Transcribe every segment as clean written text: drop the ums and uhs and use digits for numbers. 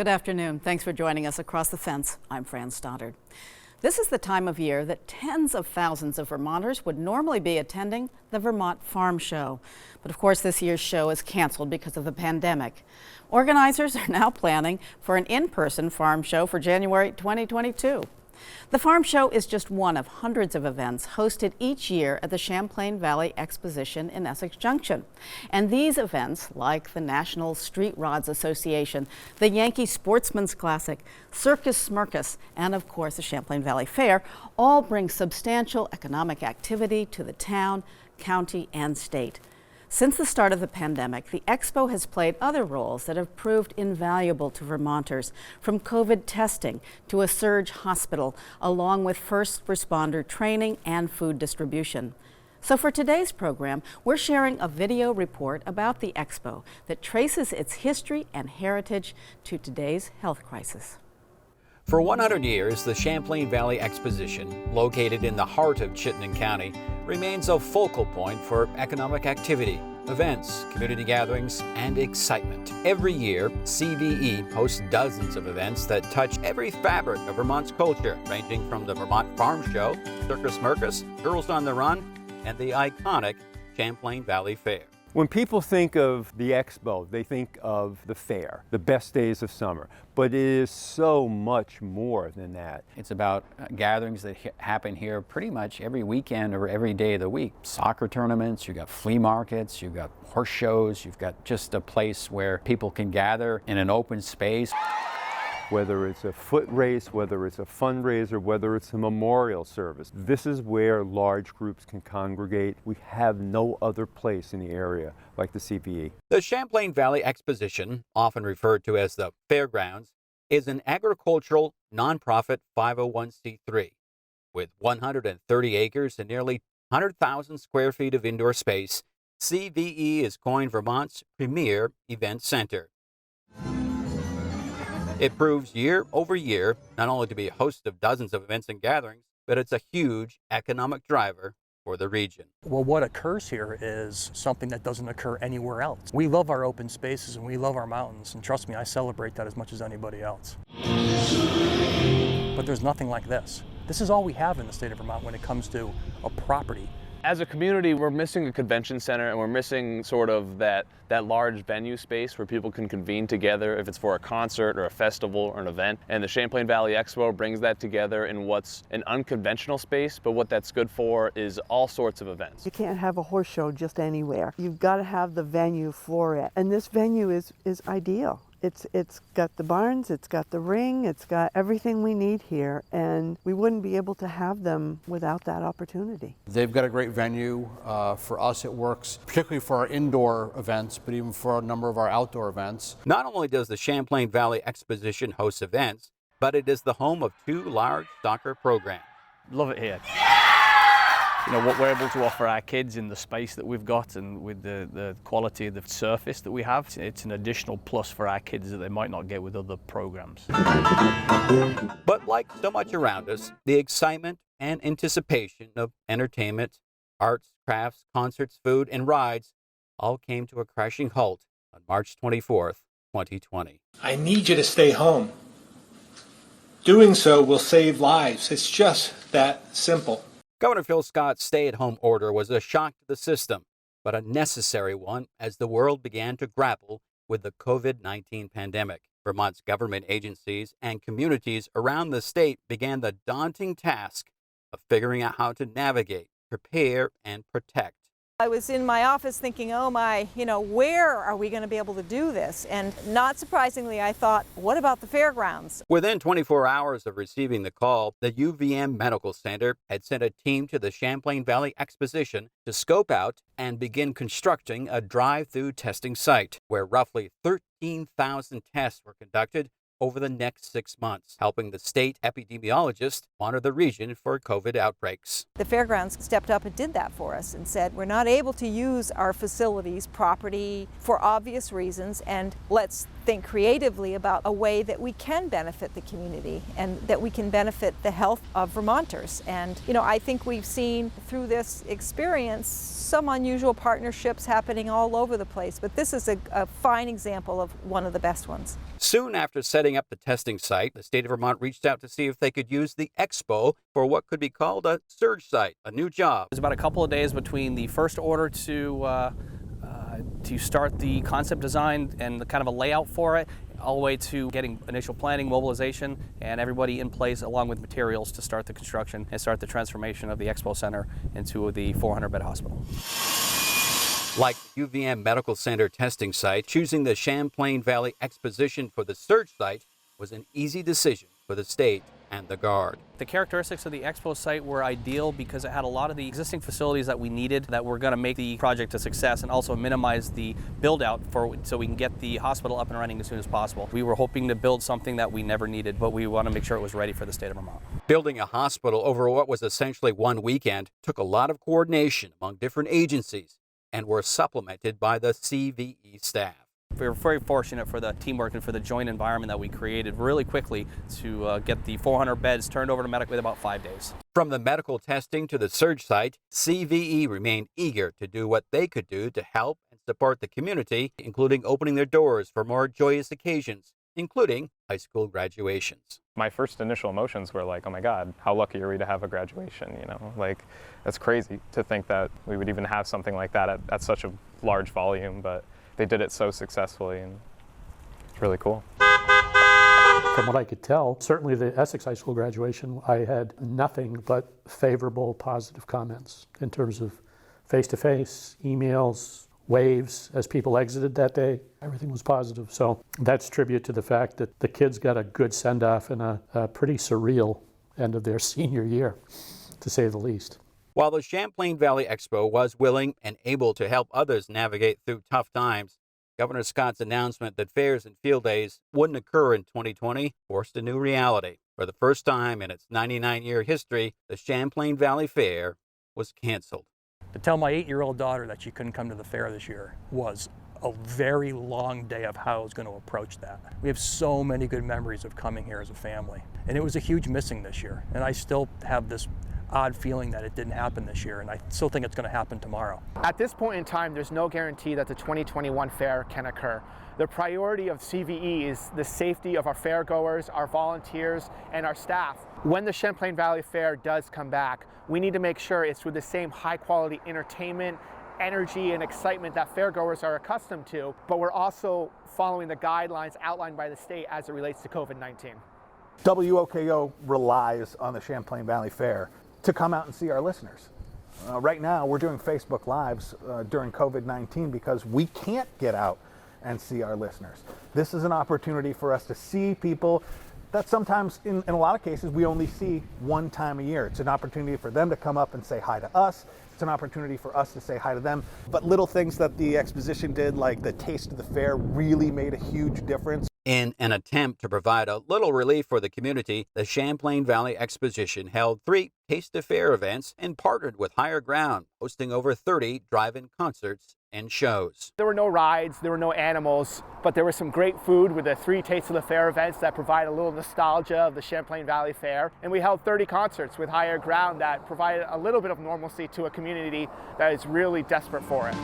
Good afternoon. Thanks for joining us across the fence. I'm Fran Stoddard. This is the time of year that tens of thousands of Vermonters would normally be attending the Vermont Farm Show. But of course, this year's show is canceled because of the pandemic. Organizers are now planning for an in-person farm show for January 2022. The Farm Show is just one of hundreds of events hosted each year at the Champlain Valley Exposition in Essex Junction. And these events, like the National Street Rods Association, the Yankee Sportsman's Classic, Circus Smirkus, and of course the Champlain Valley Fair, all bring substantial economic activity to the town, county, and state. Since the start of the pandemic, the Expo has played other roles that have proved invaluable to Vermonters, from COVID testing to a surge hospital, along with first responder training and food distribution. So for today's program, we're sharing a video report about the Expo that traces its history and heritage to today's health crisis. For 100 years, the Champlain Valley Exposition, located in the heart of Chittenden County, remains a focal point for economic activity, events, community gatherings, and excitement. Every year, CVE hosts dozens of events that touch every fabric of Vermont's culture, ranging from the Vermont Farm Show, Circus Smirkus, Girls on the Run, and the iconic Champlain Valley Fair. When people think of the Expo, they think of the fair, the best days of summer, but it is so much more than that. It's about gatherings that happen here pretty much every weekend or every day of the week. Soccer tournaments, you've got flea markets, you've got horse shows, you've got just a place where people can gather in an open space. Whether it's a foot race, whether it's a fundraiser, whether it's a memorial service. This is where large groups can congregate. We have no other place in the area like the CVE. The Champlain Valley Exposition, often referred to as the Fairgrounds, is an agricultural nonprofit 501c3 with 130 acres and nearly 100,000 square feet of indoor space. CVE is coined Vermont's premier event center. It proves year over year not only to be a host of dozens of events and gatherings, but it's a huge economic driver for the region. Well, what occurs here is something that doesn't occur anywhere else. We love our open spaces and we love our mountains, and trust me, I celebrate that as much as anybody else. But there's nothing like this. This is all we have in the state of Vermont when it comes to a property. As a community, we're missing a convention center, and we're missing sort of that large venue space where people can convene together if it's for a concert or a festival or an event. And the Champlain Valley Expo brings that together in what's an unconventional space, but what that's good for is all sorts of events. You can't have a horse show just anywhere. You've got to have the venue for it. And this venue is ideal. It's got the barns, it's got the ring, it's got everything we need here, and we wouldn't be able to have them without that opportunity. They've got a great venue. For us, it works particularly for our indoor events, but even for a number of our outdoor events. Not only does the Champlain Valley Exposition host events, but it is the home of two large soccer programs. Love it here. You know, what we're able to offer our kids in the space that we've got and with the quality of the surface that we have, it's an additional plus for our kids that they might not get with other programs. But like so much around us, the excitement and anticipation of entertainment, arts, crafts, concerts, food, and rides all came to a crashing halt on March 24th, 2020. I need you to stay home. Doing so will save lives. It's just that simple. Governor Phil Scott's stay-at-home order was a shock to the system, but a necessary one as the world began to grapple with the COVID-19 pandemic. Vermont's government agencies and communities around the state began the daunting task of figuring out how to navigate, prepare, and protect. I was in my office thinking, oh my, where are we going to be able to do this? And not surprisingly, I thought, what about the fairgrounds? Within 24 hours of receiving the call, the UVM Medical Center had sent a team to the Champlain Valley Exposition to scope out and begin constructing a drive-through testing site where roughly 13,000 tests were conducted over the next 6 months, helping the state epidemiologist monitor the region for COVID outbreaks. The fairgrounds stepped up and did that for us and said, we're not able to use our facilities, property, for obvious reasons, and let's think creatively about a way that we can benefit the community and that we can benefit the health of Vermonters. And, I think we've seen through this experience some unusual partnerships happening all over the place, but this is a fine example of one of the best ones. Soon after setting setting up the testing site, the state of Vermont reached out to see if they could use the expo for what could be called a surge site, a new job. It was about a couple of days between the first order to start the concept design and the kind of a layout for it, all the way to getting initial planning, mobilization, and everybody in place along with materials to start the construction and start the transformation of the Expo Center into the 400-bed hospital. Like the UVM Medical Center testing site, choosing the Champlain Valley Exposition for the surge site was an easy decision for the state and the Guard. The characteristics of the Expo site were ideal because it had a lot of the existing facilities that we needed that were going to make the project a success and also minimize the build out so we can get the hospital up and running as soon as possible. We were hoping to build something that we never needed, but we want to make sure it was ready for the state of Vermont. Building a hospital over what was essentially one weekend took a lot of coordination among different agencies and were supplemented by the CVE staff. We were very fortunate for the teamwork and for the joint environment that we created really quickly to get the 400 beds turned over to medical within about 5 days. From the medical testing to the surge site, CVE remained eager to do what they could do to help and support the community, including opening their doors for more joyous occasions, including high school graduations. My first initial emotions were like, oh my God, how lucky are we to have a graduation, you know? Like, that's crazy to think that we would even have something like that at such a large volume, but they did it so successfully, and it's really cool. From what I could tell, certainly the Essex High School graduation, I had nothing but favorable, positive comments in terms of face-to-face, emails, waves as people exited that day. Everything was positive. So that's tribute to the fact that the kids got a good send-off and a pretty surreal end of their senior year, to say the least. While the Champlain Valley Expo was willing and able to help others navigate through tough times, Governor Scott's announcement that fairs and field days wouldn't occur in 2020 forced a new reality. For the first time in its 99-year history, the Champlain Valley Fair was canceled. To tell my 8-year-old daughter that she couldn't come to the fair this year was a very long day of how I was going to approach that. We have so many good memories of coming here as a family, and it was a huge missing this year. And I still have this odd feeling that it didn't happen this year, and I still think it's going to happen tomorrow. At this point in time, there's no guarantee that the 2021 fair can occur. The priority of CVE is the safety of our fairgoers, our volunteers, and our staff. When the Champlain Valley Fair does come back, we need to make sure it's with the same high-quality entertainment, energy, and excitement that fairgoers are accustomed to, but we're also following the guidelines outlined by the state as it relates to COVID-19. WOKO relies on the Champlain Valley Fair to come out and see our listeners. Right now, we're doing Facebook Lives during COVID-19 because we can't get out and see our listeners. This is an opportunity for us to see people that sometimes, in a lot of cases, we only see one time a year. It's an opportunity for them to come up and say hi to us. It's an opportunity for us to say hi to them. But little things that the exposition did, like the taste of the fair, really made a huge difference. In an attempt to provide a little relief for the community, the Champlain Valley Exposition held 3 Taste of Fair events and partnered with Higher Ground, hosting over 30 drive-in concerts and shows. There were no rides, there were no animals, but there was some great food with the 3 Taste of the Fair events that provide a little nostalgia of the Champlain Valley Fair. And we held 30 concerts with Higher Ground that provided a little bit of normalcy to a community that is really desperate for it.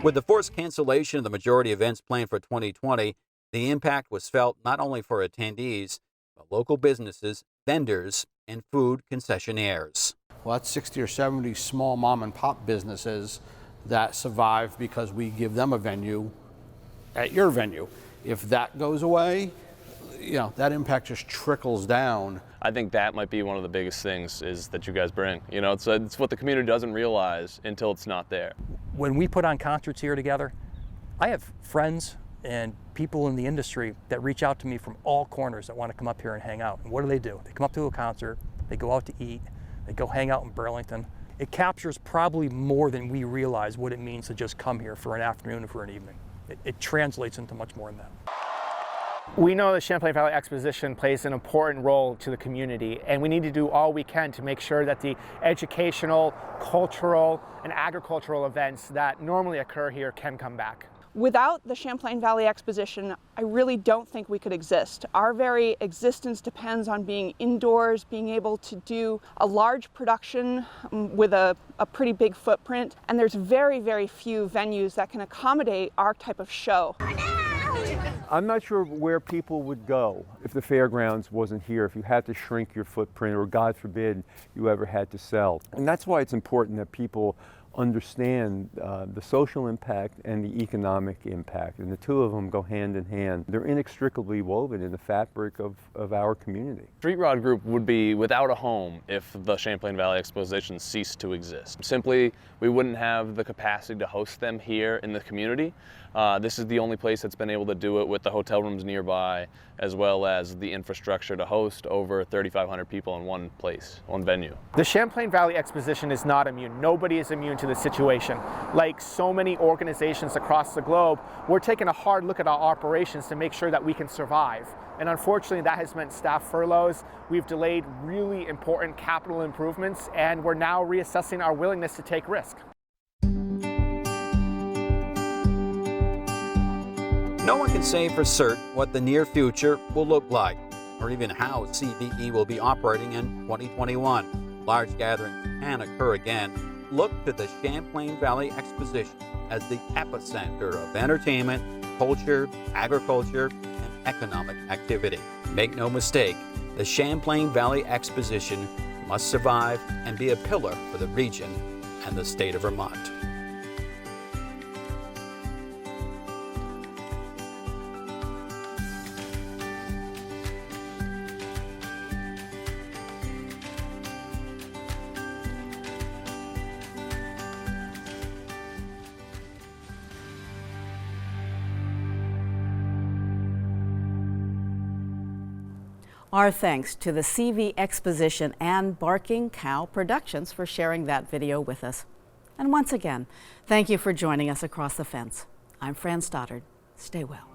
With the forced cancellation of the majority events planned for 2020, the impact was felt not only for attendees, but local businesses, vendors, and food concessionaires. Well, that's 60 or 70 small mom and pop businesses that survive because we give them a venue at your venue. If that goes away, you know, that impact just trickles down. I think that might be one of the biggest things is that you guys bring. You know, it's what the community doesn't realize until it's not there. When we put on concerts here together, I have friends and people in the industry that reach out to me from all corners that want to come up here and hang out. And what do? They come up to a concert, they go out to eat, they go hang out in Burlington. It captures probably more than we realize what it means to just come here for an afternoon or for an evening. It translates into much more than that. We know the Champlain Valley Exposition plays an important role to the community, and we need to do all we can to make sure that the educational, cultural, and agricultural events that normally occur here can come back. Without the Champlain Valley Exposition, I really don't think we could exist. Our very existence depends on being indoors, being able to do a large production with a pretty big footprint, and there's very, very few venues that can accommodate our type of show. I'm not sure where people would go if the fairgrounds wasn't here, if you had to shrink your footprint, or God forbid you ever had to sell. And that's why it's important that people understand the social impact and the economic impact, and the two of them go hand in hand. They're inextricably woven in the fabric of our community. Street Rod Group would be without a home if the Champlain Valley Exposition ceased to exist. Simply, we wouldn't have the capacity to host them here in the community. This is the only place that's been able to do it with the hotel rooms nearby, as well as the infrastructure to host over 3,500 people in one place, one venue. The Champlain Valley Exposition is not immune. Nobody is immune to the situation. Like so many organizations across the globe, we're taking a hard look at our operations to make sure that we can survive. And unfortunately, that has meant staff furloughs. We've delayed really important capital improvements, and we're now reassessing our willingness to take risk. No one can say for certain what the near future will look like, or even how CVE will be operating in 2021. Large gatherings can occur again. Look to the Champlain Valley Exposition as the epicenter of entertainment, culture, agriculture, and economic activity. Make no mistake, the Champlain Valley Exposition must survive and be a pillar for the region and the state of Vermont. Our thanks to the CV Exposition and Barking Cow Productions for sharing that video with us. And once again, thank you for joining us across the fence. I'm Fran Stoddard. Stay well.